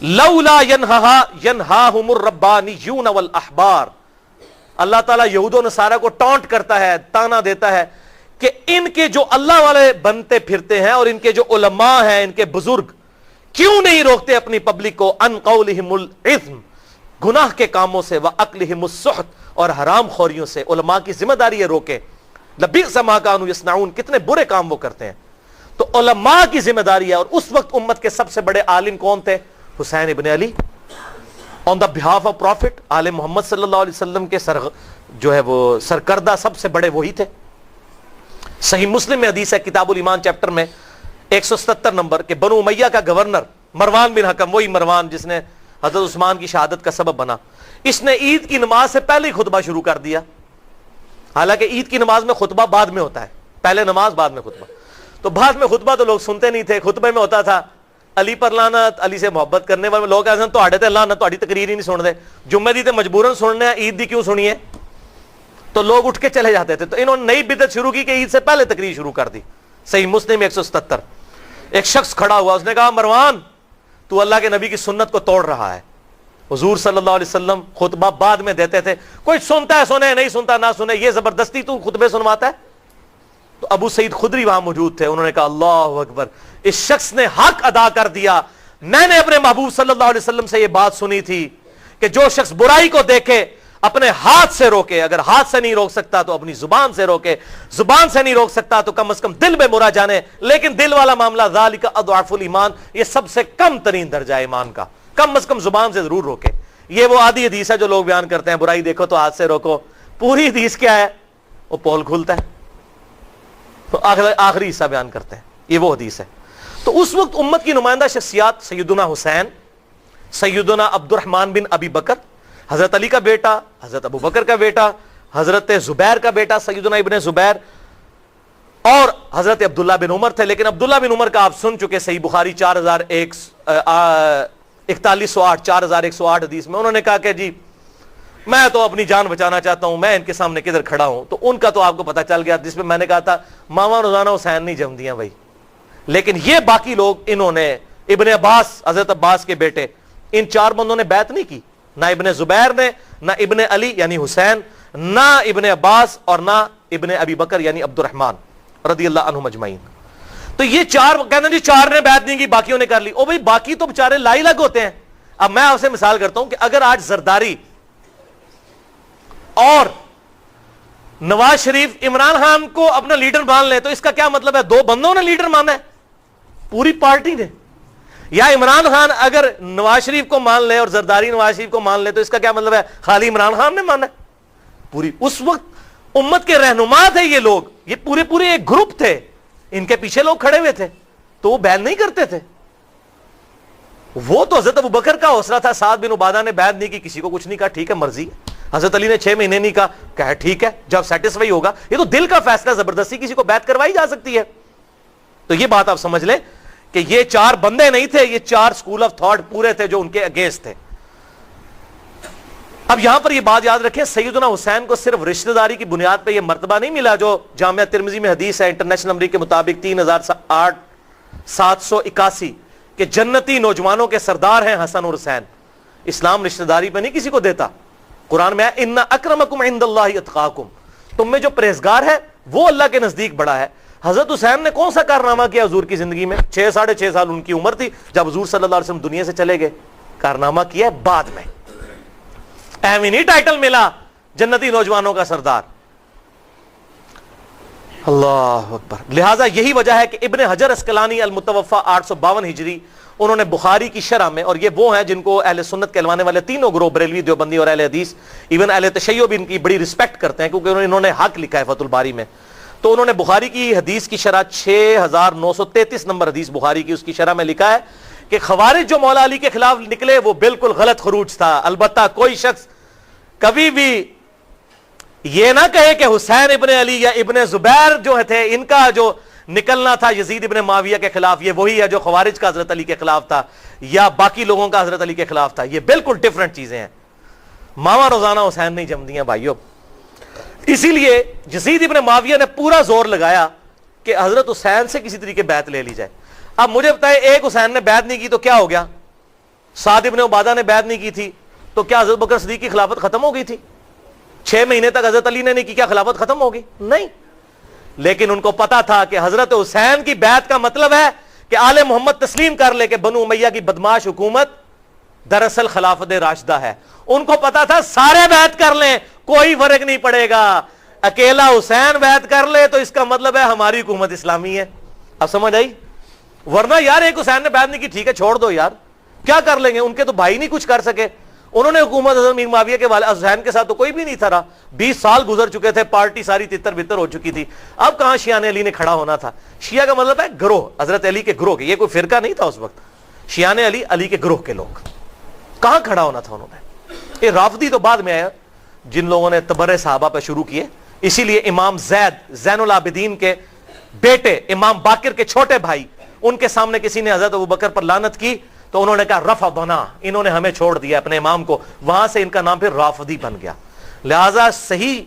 لولا ینہاہم الربانیون والاحبار. اللہ تعالیٰ یہود و نصارہ کو ٹانٹ کرتا ہے، تانا دیتا ہے کہ ان کے جو اللہ والے بنتے پھرتے ہیں اور ان کے جو علماء ہیں، ان کے بزرگ، کیوں نہیں روکتے اپنی پبلک کو ان قولہم الاثم، گناہ کے کاموں سے، واکلہم السحت، اور حرام خوریوں سے. علماء کی ذمہ داری ہے روکے. لبئس ما کانوا یصنعون، کتنے برے کام وہ کرتے ہیں. تو علماء کی ذمہ داری ہے. اور اس وقت امت کے سب سے بڑے عالم کون تھے؟ حسین ابن علی. آن دا بہاف آف پروفٹ آل محمد صلی اللہ علیہ وسلم کے جو ہے وہ سرکردہ سب سے بڑے وہی تھے. صحیح مسلم میں حدیث ہے کتاب الایمان چیپٹر میں 177 نمبر کہ بنو امیہ کا گورنر مروان بن حکم، وہی مروان جس نے حضرت عثمان کی شہادت کا سبب بنا، اس نے عید کی نماز سے پہلے ہی خطبہ شروع کر دیا. حالانکہ عید کی نماز میں خطبہ بعد میں ہوتا ہے، پہلے نماز بعد میں خطبہ. تو بعد میں خطبہ تو لوگ سنتے نہیں تھے. خطبے میں ہوتا تھا علی پر لعنت، علی سے محبت کرنے والے لوگ ایسے تو آڑے تے لعنت، تو آڑی تقریر ہی نہیں سن دے، جمعے دی تے مجبوراً سننے ہیں، عید دی کیوں سنیے؟ تو لوگ اٹھ کے چلے جاتے تھے. تو انہوں نے نئی بدعت شروع کی کہ عید سے پہلے تقریر شروع کر دی. صحیح مسلم 177. ایک شخص کھڑا ہوا، اس نے کہا مروان تو اللہ کے نبی کی سنت کو توڑ رہا ہے. حضور صلی اللہ علیہ وسلم خطبہ بعد میں دیتے تھے، کوئی سنتا ہے سنے، نہیں سنتا نہ سنے، یہ زبردستی تو خطبے سنواتا ہے. تو ابو سعید خدری وہاں موجود تھے. انہوں نے کہا اللہ اکبر، اس شخص نے حق ادا کر دیا. میں نے اپنے محبوب صلی اللہ علیہ وسلم سے یہ بات سنی تھی کہ جو شخص برائی کو دیکھے اپنے ہاتھ سے روکے، اگر ہاتھ سے نہیں روک سکتا تو اپنی زبان سے روکے، زبان سے نہیں روک سکتا تو کم از کم دل میں برا جانے. لیکن دل والا معاملہ ذالک اضعف الایمان، یہ سب سے کم ترین درجہ ہے ایمان کا. کم از کم زبان سے ضرور روکے. یہ وہ آدھی حدیث ہے جو لوگ بیان کرتے ہیں برائی دیکھو تو ہاتھ سے روکو. پوری حدیث کیا ہے؟ وہ پول کھولتا ہے، تو آخری حصہ بیان کرتے ہیں. یہ وہ حدیث ہے. تو اس وقت امت کی نمائندہ شخصیات سیدنا حسین، سیدنا عبد الرحمن بن ابی بکر، حضرت علی کا بیٹا، حضرت ابو بکر کا بیٹا، حضرت زبیر کا بیٹا سیدنا ابن زبیر، اور حضرت عبداللہ بن عمر تھے. لیکن عبداللہ بن عمر کا آپ سن چکے، صحیح بخاری 4108 حدیث میں انہوں نے کہا کہ جی میں تو اپنی جان بچانا چاہتا ہوں، میں ان کے سامنے کدھر کھڑا ہوں. تو ان کا تو آپ کو پتا چل گیا، جس میں میں نے کہا تھا ماما روزانہ حسین نہیں جم دیا بھائی. لیکن یہ باقی لوگ، انہوں نے ابن عباس، حضرت عباس کے بیٹے، ان چار بندوں نے بیعت نہیں کی. نہ ابن زبیر نے، نہ ابن علی یعنی حسین، نہ ابن عباس، اور نہ ابن ابی بکر یعنی عبد الرحمن رضی اللہ عنہم اجمعین. تو یہ چار کہتے ہیں جی چار نے بیعت نہیں کی باقیوں نے کر لی. او بھائی باقی تو بیچارے لائی لگ ہوتے ہیں. اب میں آپ سے مثال کرتا ہوں کہ اگر آج زرداری اور نواز شریف عمران خان کو اپنا لیڈر مان لے تو اس کا کیا مطلب ہے؟ دو بندوں نے لیڈر مانا ہے، پوری پارٹی نے. یا عمران خان اگر نواز شریف کو مان لے اور زرداری نواز شریف کو مان لے تو اس کا کیا مطلب ہے؟ خالی عمران خان نے مانا ہے پوری. اس وقت امت کے رہنما تھے یہ لوگ، یہ پورے ایک گروپ تھے، ان کے پیچھے لوگ کھڑے ہوئے تھے تو وہ بیعت نہیں کرتے تھے. وہ تو حضرت ابو بکر کا حوصلہ تھا، سعد بن عبادہ نے بیعت نہیں کی، کسی کو کچھ نہیں کہا، ٹھیک ہے مرضی. حضرت علی نے 6 مہینے نہیں کہا، کہا ٹھیک ہے جب سیٹسفائی ہوگا. یہ تو دل کا فیصلہ، زبردستی کسی کو بیعت کروائی جا سکتی ہے. تو یہ بات آپ سمجھ لیں کہ یہ چار بندے نہیں تھے، یہ چار سکول آف تھاٹ پورے تھے جو ان کے اگینسٹ تھے. اب یہاں پر یہ بات یاد رکھیں، سیدنا حسین کو صرف رشتہ داری کی بنیاد پہ یہ مرتبہ نہیں ملا جو جامعہ ترمذی میں حدیث ہے انٹرنیشنل نمبر کے مطابق 3781 کہ جنتی نوجوانوں کے سردار ہیں حسن اور حسین. اسلام رشتہ داری پہ نہیں کسی کو دیتا. قرآن میں ہے ان اکرمکم عند اللہ اتقاکم، تم میں جو پرہیزگار ہے وہ اللہ کے نزدیک بڑا ہے. حضرت حسین نے کون سا کارنامہ کیا حضور کی زندگی میں؟ 6-6.5 سال ان کی عمر تھی جب حضور صلی اللہ علیہ وسلم دنیا سے چلے گئے. کارنامہ کیا ہے بعد میں، اہم نہیں ٹائٹل ملا جنتی نوجوانوں کا سردار. اللہ اکبر. لہٰذا یہی وجہ ہے کہ ابن حجر اسقلانی المتوفا 852 ہجری، انہوں نے بخاری کی شرح میں، اور یہ وہ ہیں جن کو اہل سنت کہلوانے والے تینوں گروہ، بریلوی، دیوبندی اور اہل حدیث، ایون اہل تشیع بھی ان کی بڑی رسپیکٹ کرتے ہیں کیونکہ انہوں نے حق لکھا ہے فتح الباری میں. تو انہوں نے بخاری کی حدیث کی شرح 6933 نمبر حدیث بخاری کی، اس کی شرح میں لکھا ہے کہ خوارج جو مولا علی کے خلاف نکلے وہ بالکل غلط خروج تھا. البتہ کوئی شخص کبھی بھی یہ نہ کہے کہ حسین ابن علی یا ابن زبیر جو تھے ان کا جو نکلنا تھا یزید ابن معاویہ کے خلاف یہ وہی ہے جو خوارج کا حضرت علی کے خلاف تھا یا باقی لوگوں کا حضرت علی کے خلاف تھا. یہ بالکل ڈیفرنٹ چیزیں ہیں. ماما روزانہ حسین نہیں جمدی ہیں بھائیوں. اسی لیے یزید ابن معاویہ نے پورا زور لگایا کہ حضرت حسین سے کسی طریقے بیعت لے لی جائے. اب مجھے بتائیں ایک حسین نے بیعت نہیں کی تو کیا ہو گیا؟ سعد ابن عبادہ نے بیعت نہیں کی تھی تو کیا حضرت بکر صدیق کی خلافت ختم ہو گئی تھی؟ 6 مہینے تک حضرت علی نے نہیں کی، کیا خلافت ختم ہوگی؟ نہیں. لیکن ان کو پتا تھا کہ حضرت حسین کی بیعت کا مطلب ہے کہ آل محمد تسلیم کر لے کہ بنو امیہ کی بدماش حکومت دراصل خلافت راشدہ ہے. ان کو پتا تھا سارے بیعت کر لیں کوئی فرق نہیں پڑے گا، اکیلا حسین بیعت کر لے تو اس کا مطلب ہے ہماری حکومت اسلامی ہے. اب سمجھ آئی؟ ورنہ یار ایک حسین نے بیعت نہیں کی، ٹھیک ہے چھوڑ دو یار، کیا کر لیں گے؟ ان کے تو بھائی نہیں کچھ کر سکے. انہوں نے حکومت حضرت میر معاویہ کے والد حسین کے ساتھ تو کوئی بھی نہیں تھا. 20 سال گزر چکے تھے، پارٹی ساری تتر بتر ہو چکی تھی. اب کہاں شیعہ علی نے کھڑا ہونا تھا؟ شیعہ کا مطلب ہے گروہ، حضرت علی کے گروہ کے. یہ کوئی فرقہ نہیں تھا اس وقت. شیعہ علی، علی کے گروہ کے لوگ. کہاں کھڑا ہونا تھا انہوں نے؟ یہ رافضی تو بعد میں آیا جن لوگوں نے تبرئ صحابہ پہ شروع کیے. اسی لیے امام زین العابدین کے بیٹے امام باقر کے چھوٹے بھائی، ان کے سامنے کسی نے حضرت ابوبکر پر لعنت کی تو انہوں نے کہا رفضنا، انہوں نے ہمیں چھوڑ دیا اپنے امام کو. وہاں سے ان کا نام پھر رافضی بن گیا. لہذا صحیح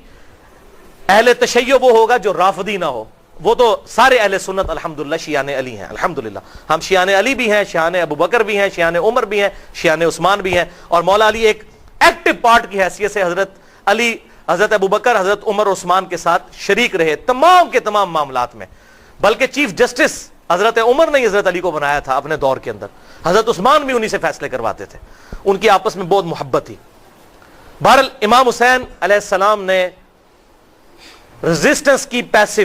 اہل تشیع وہ ہوگا جو رافضی نہ ہو. وہ تو سارے اہل سنت الحمدللہ شیعان علی ہیں. الحمدللہ ہم شیعان علی بھی ہیں، شیعان ابوبکر بھی ہیں، شیعان عمر بھی ہیں، شیعان عثمان بھی ہیں. اور مولا علی ایک ایکٹیو پارٹ کی حیثیت سے حضرت علی، حضرت ابوبکر، حضرت عمر، عثمان کے ساتھ شریک رہے تمام کے تمام معاملات میں. بلکہ چیف جسٹس حضرت عمر نے حضرت علی کو بنایا تھا اپنے دور کے اندر. حضرت عثمان بھی انہی سے فیصلے کرواتے تھے. ان کی آپس میں بہت محبت تھی. بہرحال امام حسین علیہ السلام نے ریزسٹنس کی پیسو،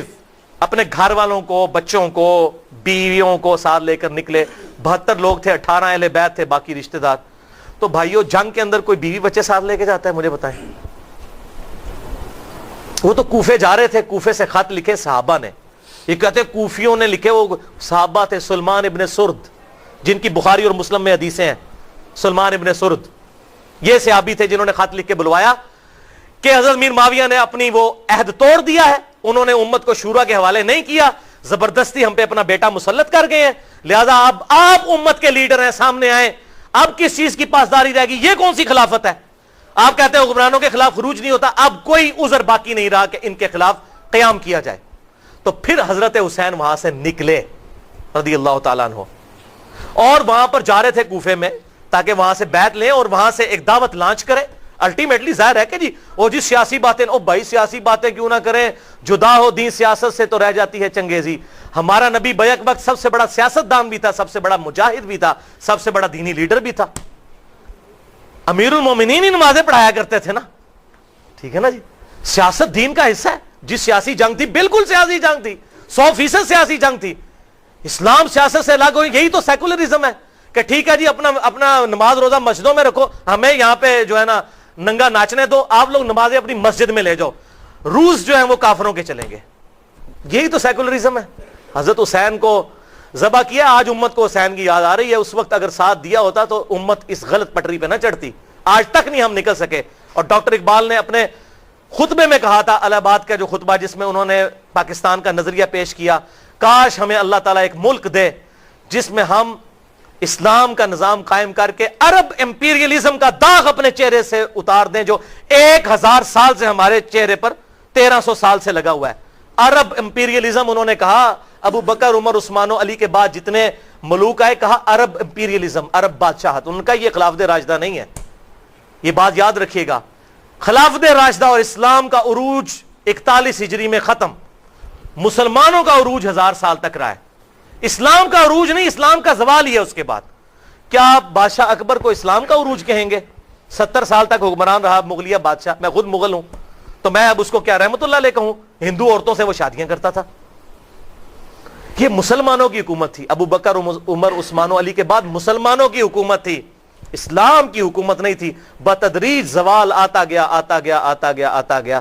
اپنے گھر والوں کو، بچوں کو، بیویوں کو ساتھ لے کر نکلے. 72 لوگ تھے، 18 اہل بیت تھے، باقی رشتہ دار. تو بھائیو جنگ کے اندر کوئی بیوی بچے ساتھ لے کے جاتا ہے؟ مجھے بتائیں. وہ تو کوفے جا رہے تھے، کوفے سے خط لکھے صحابہ نے. یہ کہتے کوفیوں نے لکھے، وہ صحابہ تھے. سلمان ابن سرد جن کی بخاری اور مسلم میں حدیثیں ہیں، سلمان ابن سرد یہ صحابی تھے جنہوں نے خط لکھ کے بلوایا کہ حضرت میر معاویہ نے اپنی وہ عہد توڑ دیا ہے. انہوں نے امت کو شورا کے حوالے نہیں کیا، زبردستی ہم پہ اپنا بیٹا مسلط کر گئے ہیں. لہذا اب آپ امت کے لیڈر ہیں، سامنے آئیں. اب کس چیز کی پاسداری رہے گی؟ یہ کون سی خلافت ہے؟ آپ کہتے ہیں حکمرانوں کے خلاف خروج نہیں ہوتا. اب کوئی عذر باقی نہیں رہا کہ ان کے خلاف قیام کیا جائے. تو پھر حضرت حسین وہاں سے نکلے رضی اللہ تعالیٰ عنہ، اور وہاں پر جا رہے تھے کوفے میں تاکہ وہاں سے بیعت لیں اور وہاں سے ایک دعوت لانچ کریں. الٹیمیٹلی ظاہر ہے کہ جی وہ جی سیاسی باتیں، او بھائی سیاسی باتیں کیوں نہ کریں، جدا ہو دین سیاست سے تو رہ جاتی ہے چنگیزی. ہمارا نبی بیک وقت سب سے بڑا سیاست دان بھی تھا، سب سے بڑا مجاہد بھی تھا، سب سے بڑا دینی لیڈر بھی تھا. امیر المومنین ہی نمازیں پڑھایا کرتے تھے نا. ٹھیک ہے نا جی. سیاست دین کا حصہ ہے. جس سیاسی جنگ تھی بالکل سیاسی جنگ تھی، 100% سیاسی جنگ تھی. اسلام سیاست سے الگ ہو، یہی تو سیکولرزم ہے کہ ٹھیک ہے جی اپنا نماز روزہ مسجدوں میں رکھو، ہمیں یہاں پہ جو ہے نا ننگا ناچنے دو، آپ لوگ نمازیں اپنی مسجد میں لے جاؤ. روس جو ہیں وہ کافروں کے چلیں گے. یہی تو سیکولرزم ہے. حضرت حسین کو ذبح کیا. آج امت کو حسین کی یاد آ رہی ہے. اس وقت اگر ساتھ دیا ہوتا تو امت اس غلط پٹری پہ نہ چڑھتی. آج تک نہیں ہم نکل سکے. اور ڈاکٹر اقبال نے اپنے خطبے میں کہا تھا، الہ آباد کا جو خطبہ جس میں انہوں نے پاکستان کا نظریہ پیش کیا، کاش ہمیں اللہ تعالیٰ ایک ملک دے جس میں ہم اسلام کا نظام قائم کر کے عرب امپیریلزم کا داغ اپنے چہرے سے اتار دیں جو 1000 سال سے ہمارے چہرے پر 1300 سال سے لگا ہوا ہے. عرب امپیریلزم انہوں نے کہا. ابو بکر، عمر، عثمان و علی کے بعد جتنے ملوک آئے کہا عرب امپیریلزم، عرب بادشاہت. ان کا یہ خلافت راشدہ نہیں ہے. یہ بات یاد رکھیے گا. خلافت راشدہ اور اسلام کا عروج 41 ہجری میں ختم. مسلمانوں کا عروج 1000 سال تک رہا ہے. اسلام کا عروج نہیں، اسلام کا زوال ہی ہے. اس کے بعد کیا آپ بادشاہ اکبر کو اسلام کا عروج کہیں گے؟ 70 سال تک حکمران رہا مغلیہ بادشاہ. میں خود مغل ہوں تو میں اب اس کو کیا رحمت اللہ علیہ کہوں؟ ہندو عورتوں سے وہ شادیاں کرتا تھا. یہ مسلمانوں کی حکومت تھی. ابو بکر، عمر، عثمان و علی کے بعد مسلمانوں کی حکومت تھی، اسلام کی حکومت نہیں تھی. بتدریج زوال آتا گیا آتا گیا آتا گیا آتا گیا.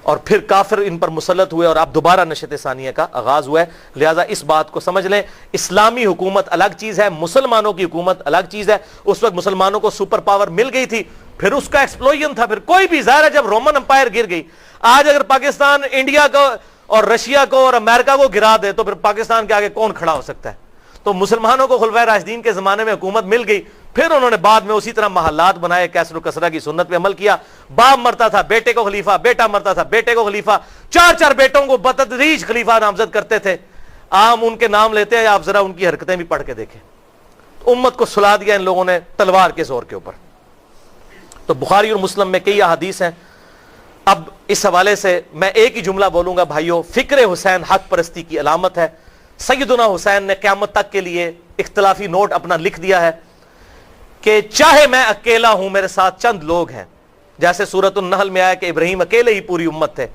اور پھر کافر ان پر مسلط ہوئے اور اب دوبارہ نشت ثانیہ کا آغاز ہوا ہے. لہٰذا اس بات کو سمجھ لیں, اسلامی حکومت الگ چیز ہے, مسلمانوں کی حکومت الگ چیز ہے. اس وقت مسلمانوں کو سپر پاور مل گئی تھی, پھر اس کا ایکسپلوژن تھا. پھر کوئی بھی ظاہر ہے جب رومن امپائر گر گئی, آج اگر پاکستان انڈیا کو اور رشیا کو اور امریکہ کو گرا دے تو پھر پاکستان کے آگے کون کھڑا ہو سکتا ہے؟ تو مسلمانوں کو خلفائے راشدین کے زمانے میں حکومت مل گئی, پھر انہوں نے بعد میں اسی طرح محلات بنائے, کیسر و کسرہ کی سنت پہ عمل کیا. باپ مرتا تھا بیٹے کو خلیفہ, بیٹا مرتا تھا بیٹے کو خلیفہ, 4 بیٹوں کو بتدریج خلیفہ نامزد کرتے تھے. عام ان کے نام لیتے ہیں, آپ ذرا ان کی حرکتیں بھی پڑھ کے دیکھیں. امت کو سلا دیا ان لوگوں نے تلوار کے زور کے اوپر. تو بخاری اور مسلم میں کئی احادیث ہیں. اب اس حوالے سے میں ایک ہی جملہ بولوں گا بھائیو, فکر حسین حق پرستی کی علامت ہے. سیدنا حسین نے قیامت تک کے لیے اختلافی نوٹ اپنا لکھ دیا ہے کہ چاہے میں اکیلا ہوں, میرے ساتھ چند لوگ ہیں, جیسے سورۃ النحل میں آیا کہ ابراہیم اکیلے ہی پوری امت تھے,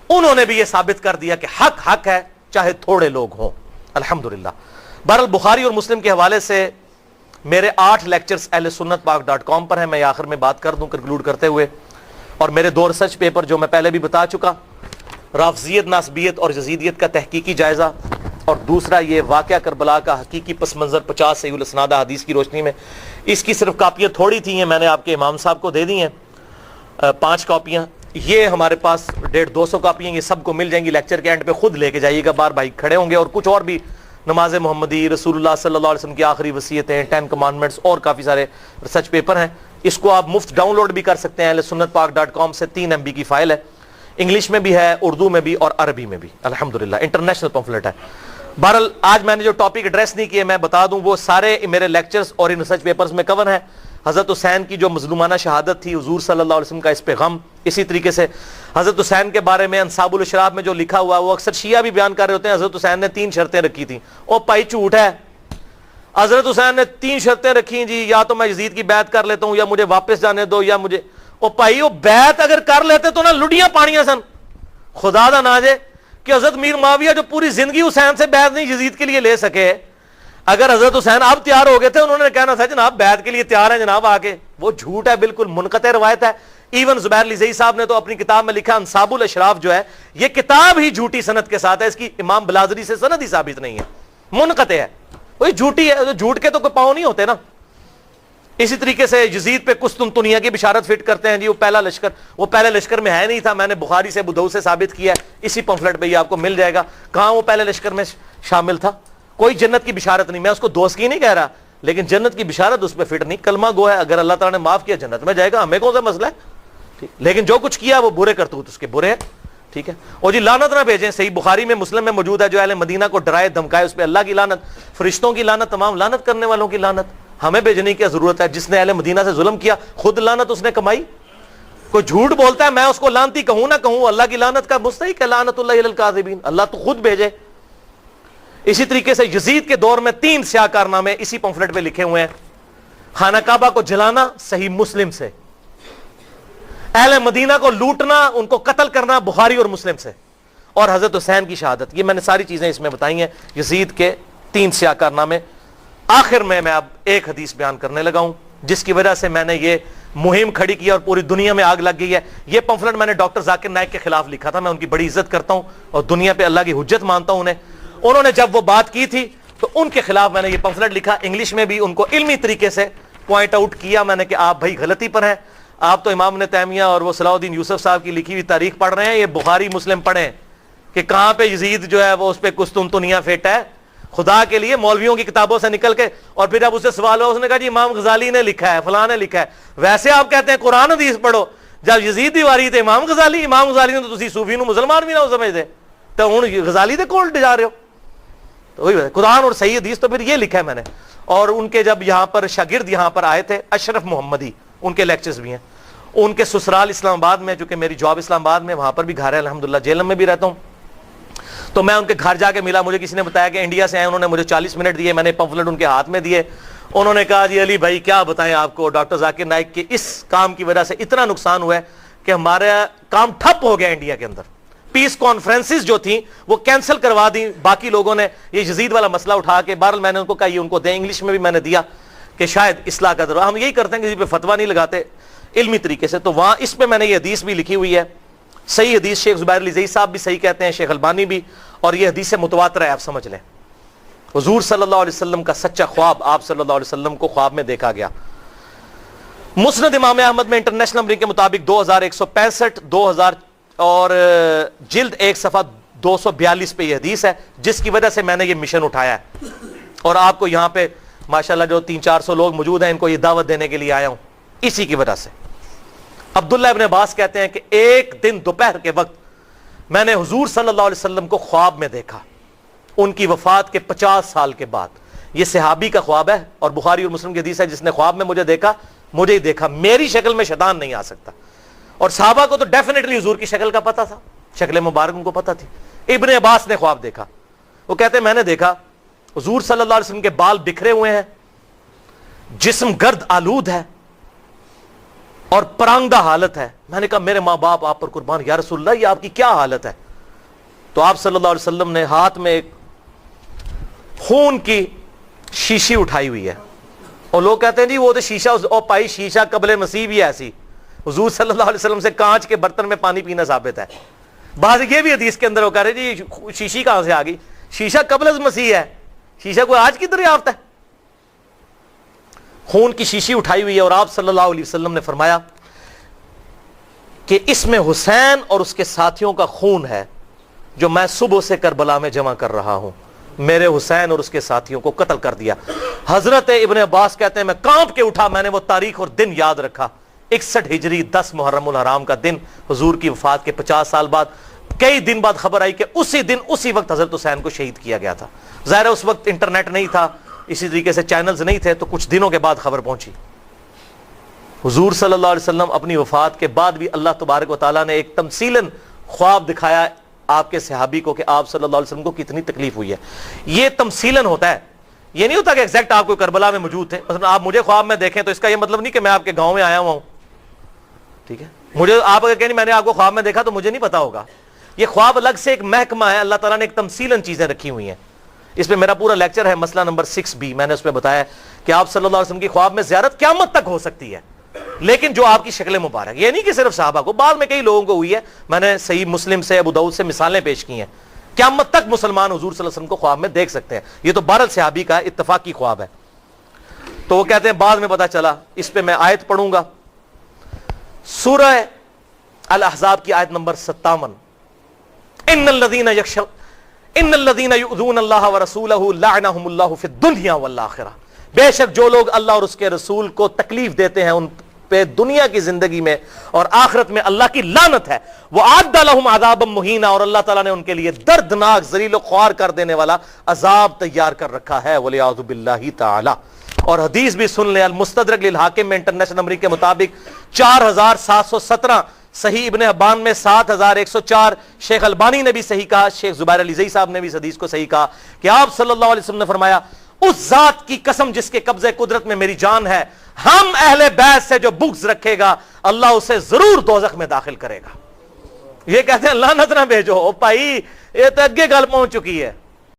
انہوں نے بھی یہ ثابت کر دیا کہ حق حق ہے چاہے تھوڑے لوگ ہوں. الحمدللہ. بہرحال بخاری اور مسلم کے حوالے سے میرے 8 لیکچرز ahlsunnatpak.com پر ہیں. میں آخر میں بات کر دوں کنکلوڈ کرتے ہوئے, اور میرے 2 ریسرچ پیپر جو میں پہلے بھی بتا چکا, رافضیت, ناسبیت اور یزیدیت کا تحقیقی جائزہ, اور دوسرا یہ واقعہ کربلا کا حقیقی پس منظر 50 صحیح الاسناد حدیث کی روشنی میں. اس کی صرف کاپیاں تھوڑی تھی ہیں, میں نے آپ کے امام صاحب کو دے دی ہیں 5 کاپیاں. یہ ہمارے پاس 150-200 کاپیاں, یہ سب کو مل جائیں گی. لیکچر کے اینڈ پہ خود لے کے جائیے گا, بار بھائی کھڑے ہوں گے. اور کچھ اور بھی نماز محمدی, رسول اللہ صلی اللہ علیہ وسلم کی آخری وصیتیں, 10 کمانڈمنٹس, اور کافی سارے ریسرچ پیپر ہیں. اس کو آپ مفت ڈاؤن لوڈ بھی کر سکتے ہیں. ahlsunnatpak.com سے 3 MB کی فائل ہے, انگلش میں بھی ہے, اردو میں بھی اور عربی میں بھی. الحمدللہ انٹرنیشنل پمفلٹ ہے. بہرحال آج میں نے جو ٹاپک ایڈریس نہیں کیے میں بتا دوں, وہ سارے میرے لیکچرز اور ان ریسرچ پیپرز میں کور ہیں. حضرت حسین کی جو مظلومانہ شہادت تھی, حضور صلی اللہ علیہ وسلم کا اس پہ غم, اسی طریقے سے حضرت حسین کے بارے میں انصاب الاشراف میں جو لکھا ہوا, وہ اکثر شیعہ بھی بیان کر رہے ہوتے ہیں حضرت حسین نے 3 شرطیں رکھی تھیں. او بھائی جھوٹ ہے, حضرت حسین نے 3 شرطیں رکھی جی, یا تو میں یزید کی بیعت کر لیتا ہوں, یا مجھے واپس جانے دو, یا مجھے. او بھائی وہ بیعت اگر کر لیتے تو نہ لڈیاں پانیاں سن, خدا دا ناجے کہ حضرت میر معاویہ جو پوری زندگی حسین سے بیعت نہیں یزید کے لیے لے سکے, اگر حضرت حسین اب تیار ہو گئے تھے, انہوں نے کہنا تھا جناب بیعت کے لیے تیار ہیں جناب آ کے. وہ جھوٹ ہے, بالکل منقطع روایت ہے. ایون زبیر لزئی صاحب نے تو اپنی کتاب میں لکھا انصاب الاشراف جو ہے, یہ کتاب ہی جھوٹی سند کے ساتھ ہے, اس کی امام بلازری سے سند ہی ثابت نہیں ہے, منقطع ہے, وہی جھوٹی ہے. جھوٹ کے تو کوئی پاؤں نہیں ہوتے نا. اسی طریقے سے یزید پہ قسطنطنیہ کی بشارت فٹ کرتے ہیں جی, وہ پہلا لشکر, وہ پہلے لشکر میں ہے نہیں تھا. میں نے بخاری سے ابو داؤد سے ثابت کیا ہے, اسی پمفلٹ پہ یہ آپ کو مل جائے گا کہاں وہ پہلے لشکر میں شامل تھا. کوئی جنت کی بشارت نہیں, میں اس کو دوست کی نہیں کہہ رہا, لیکن جنت کی بشارت اس پہ فٹ نہیں. کلمہ گو ہے, اگر اللہ تعالیٰ نے معاف کیا جنت میں جائے گا, ہمیں کون سا مسئلہ ہے, ٹھیک. لیکن جو کچھ کیا وہ برے کرتوت اس کے برے ہیں, ٹھیک ہے. اور جی لعنت نہ بھیجیں, صحیح بخاری میں مسلم میں موجود ہے, جو اہل مدینہ کو ڈرائے دھمکائے اس پہ اللہ کی لعنت, فرشتوں کی لعنت, تمام لعنت کرنے والوں کی لعنت. ہمیں بھیجنے کی ضرورت ہے. جس نے اہل مدینہ سے ظلم کیا خود لعنت اس نے کمائی. کوئی جھوٹ بولتا ہے میں اس کو لعنتی کہوں نہ کہوں, اللہ کی لعنت کا مستحق ہے, لعنت اللہ علی الکاذبین, اللہ تو خود بھیجے. اسی طریقے سے یزید کے دور میں 3 سیاہ کارنامے اسی پمفلٹ پہ لکھے ہوئے ہیں. خانہ کعبہ کو جلانا, صحیح مسلم سے. اہل مدینہ کو لوٹنا, ان کو قتل کرنا, بخاری اور مسلم سے. اور حضرت حسین کی شہادت, یہ میں نے ساری چیزیں اس میں بتائی ہیں. یزید کے 3 سیاہ کارنامے. آخر میں اب ایک حدیث بیان کرنے لگا ہوں جس کی وجہ سے میں نے یہ مہم کھڑی کی اور پوری دنیا میں آگ لگ گئی ہے. یہ پمفلٹ میں نے ڈاکٹر ذاکر نائک کے خلاف لکھا تھا, میں ان کی بڑی عزت کرتا ہوں اور دنیا پہ اللہ کی حجت مانتا ہوں انہیں. انہوں نے جب وہ بات کی تھی تو ان کے خلاف میں نے یہ پمفلٹ لکھا, انگلش میں بھی ان کو علمی طریقے سے پوائنٹ آؤٹ کیا میں نے کہ آپ بھائی غلطی پر ہیں. آپ تو امام ابن تیمیہ اور وہ صلاح الدین یوسف صاحب کی لکھی ہوئی تاریخ پڑھ رہے ہیں, یہ بخاری مسلم پڑھیں کہ کہاں پہ یزید جو ہے وہ اس پہ قسطنطنیہ فٹ ہے. خدا کے لیے مولویوں کی کتابوں سے نکل کے, اور پھر جب اس سے سوال ہوا اس نے کہا جی امام غزالی نے لکھا ہے, فلاں نے لکھا ہے. ویسے آپ کہتے ہیں قرآن حدیث پڑھو, جب یزید دی واری تے امام غزالی نے تو تسی صوفی نو مسلمان بھی نہ ہو سمجھتے, تو ہن غزالی دے کول جا رہے ہو. تو وہی قرآن اور صحیح حدیث تو پھر یہ لکھا ہے میں نے. اور ان کے جب یہاں پر شاگرد یہاں پر آئے تھے, اشرف محمدی, ان کے لیکچرز بھی ہیں. ان کے سسرال اسلام آباد میں, چونکہ میری جاب اسلام آباد میں, وہاں پر بھی گھر ہے الحمدللہ, جیلم میں بھی رہتا ہوں. تو میں ان کے گھر جا کے ملا, مجھے کسی نے بتایا کہ انڈیا سے آئے, انہوں نے مجھے 40 منٹ دیے, میں نے پمفلٹ ان کے ہاتھ میں دیے. انہوں نے کہا جی علی بھائی کیا بتائیں آپ کو, ڈاکٹر ذاکر نائک کے اس کام کی وجہ سے اتنا نقصان ہوا ہے کہ ہمارا کام ٹھپ ہو گیا انڈیا کے اندر. پیس کانفرنسز جو تھیں وہ کینسل کروا دی باقی لوگوں نے, یہ یزید والا مسئلہ اٹھا کے. بہرحال میں نے ان کو کہا یہ ان کو دیں, انگلش میں بھی میں نے دیا کہ شاید اصلاح کا ضرورت. ہم یہی کرتے ہیں کسی پہ فتویٰ نہیں لگاتے, علمی طریقے سے. تو وہاں اس پہ میں نے یہ حدیث بھی لکھی ہوئی ہے صحیح حدیث شیخ زبیر علی زئی صاحب بھی صحیح کہتے ہیں, شیخ البانی بھی, اور یہ حدیث سے متواتر ہے, آپ سمجھ لیں. حضور صلی اللہ علیہ وسلم کا سچا خواب, آپ صلی اللہ علیہ وسلم کو خواب میں دیکھا گیا. مسند امام احمد میں انٹرنیشنل نمبرنگ کے مطابق 2165 2000 اور جلد 1 صفحہ 242 پہ یہ حدیث ہے, جس کی وجہ سے میں نے یہ مشن اٹھایا ہے, اور آپ کو یہاں پہ ماشاءاللہ جو 300-400 لوگ موجود ہیں, ان کو یہ دعوت دینے کے لیے آیا ہوں اسی کی وجہ سے. عبداللہ ابن عباس کہتے ہیں کہ ایک دن دوپہر کے وقت میں نے حضور صلی اللہ علیہ وسلم کو خواب میں دیکھا, ان کی وفات کے 50 سال کے بعد. یہ صحابی کا خواب ہے, اور بخاری اور مسلم کی حدیث ہے, جس نے خواب میں مجھے دیکھا, مجھے ہی دیکھا, میری شکل میں شیطان نہیں آ سکتا. اور صحابہ کو تو ڈیفینیٹلی حضور کی شکل کا پتہ تھا, شکل مبارک ان کو پتہ تھی. ابن عباس نے خواب دیکھا, وہ کہتے ہیں میں نے دیکھا حضور صلی اللہ علیہ وسلم کے بال بکھرے ہوئے ہیں, جسم گرد آلود ہے اور پرانگدہ حالت ہے. میں نے کہا میرے ماں باپ آپ پر قربان, یا رسول اللہ یہ آپ کی کیا حالت ہے؟ تو آپ صلی اللہ علیہ وسلم نے ہاتھ میں ایک خون کی شیشی اٹھائی ہوئی ہے, اور لوگ کہتے ہیں جی وہ تو شیشہ, او پائی شیشہ قبل مسیح بھی ایسی. حضور صلی اللہ علیہ وسلم سے کانچ کے برتن میں پانی پینا ثابت ہے. بعض یہ بھی حدیث کے اندر وہ کہہ رہے جی شیشی کہاں سے آ گئی, شیشہ قبل از مسیح ہے, شیشہ کوئی آج کی دریافت ہے. خون کی شیشی اٹھائی ہوئی ہے, اور آپ صلی اللہ علیہ وسلم نے فرمایا کہ اس میں حسین اور اس کے ساتھیوں کا خون ہے جو میں صبح سے کربلا میں جمع کر رہا ہوں. میرے حسین اور اس کے ساتھیوں کو قتل کر دیا. حضرت ابن عباس کہتے ہیں میں کانپ کے اٹھا, میں نے وہ تاریخ اور دن یاد رکھا, 61 ہجری 10 محرم الحرام کا دن, حضور کی وفات کے 50 سال بعد. کئی دن بعد خبر آئی کہ اسی دن اسی وقت حضرت حسین کو شہید کیا گیا تھا. ظاہر ہے اس وقت انٹرنیٹ نہیں تھا, اسی طریقے سے چینلز نہیں تھے, تو کچھ دنوں کے بعد خبر پہنچی. حضور صلی اللہ علیہ وسلم اپنی وفات کے بعد بھی اللہ تبارک و تعالیٰ نے ایک تمثیلاً خواب دکھایا آپ کے صحابی کو کہ آپ صلی اللہ علیہ وسلم کو کتنی تکلیف ہوئی ہے. یہ تمثیلاً ہوتا ہے, یہ نہیں ہوتا کہ ایگزیکٹ آپ کو کربلا میں موجود تھے. مثلا آپ مجھے خواب میں دیکھیں تو اس کا یہ مطلب نہیں کہ میں آپ کے گاؤں میں آیا ہوا ہوں, ٹھیک ہے. مجھے آپ اگر کہیں میں نے آپ کو خواب میں دیکھا تو مجھے نہیں پتا ہوگا. یہ خواب الگ سے ایک محکمہ ہے, اللہ تعالیٰ نے ایک تمثیلاً چیزیں رکھی ہوئی ہیں. اس پہ میرا پورا لیکچر ہے, مسئلہ نمبر 6B, میں نے اس پہ بتایا کہ آپ صلی اللہ علیہ وسلم کی خواب میں زیارت قیامت تک ہو سکتی ہے, لیکن جو آپ کی شکل مبارک, یہ نہیں کہ صرف صحابہ کو, بعد میں کئی لوگوں کو ہوئی ہے. میں نے صحیح مسلم سے, ابو داؤد سے مثالیں پیش کی ہیں. قیامت تک مسلمان حضور صلی اللہ علیہ وسلم کو خواب میں دیکھ سکتے ہیں. یہ تو بہرحال صحابی کا اتفاقی خواب ہے. تو وہ کہتے ہیں بعد میں پتا چلا. اس پہ میں آیت پڑھوں گا, سورہ الاحزاب کی آیت نمبر 57. ان الذین یؤذون اللہ ورسولہ لعنہم اللہ فی الدنیا والآخرہ, بے شک جو لوگ اللہ اور اس کے رسول کو تکلیف دیتے ہیں ان پہ دنیا کی زندگی میں اور آخرت میں اللہ کی لعنت ہے. وَأَعَدَّ لَهُمْ عَذَابًا مُهِينًا, اور اللہ تعالیٰ نے ان کے لیے دردناک ذلیل و خوار کر دینے والا عذاب تیار کر رکھا ہے. وَلِعَوْذُ بِاللَّهِ تعالی. اور حدیث بھی سن لیں, المستدرک للحاکم میں انٹرنیشنل نمبرنگ کے مطابق 4717, صحیح ابن حبان میں 7104, شیخ البانی نے بھی صحیح کہا, شیخ زبیر علی زئی صاحب نے بھی اس حدیث کو صحیح کہا کہ آپ صلی اللہ علیہ وسلم نے فرمایا اس ذات کی قسم جس کے قبضے قدرت میں میری جان ہے, ہم اہل بیت سے جو بغض رکھے گا اللہ اسے ضرور دوزخ میں داخل کرے گا. یہ کہتے ہیں لعنت نہ بھیجو, او بھائی یہ تو اگے گل پہنچ چکی ہے.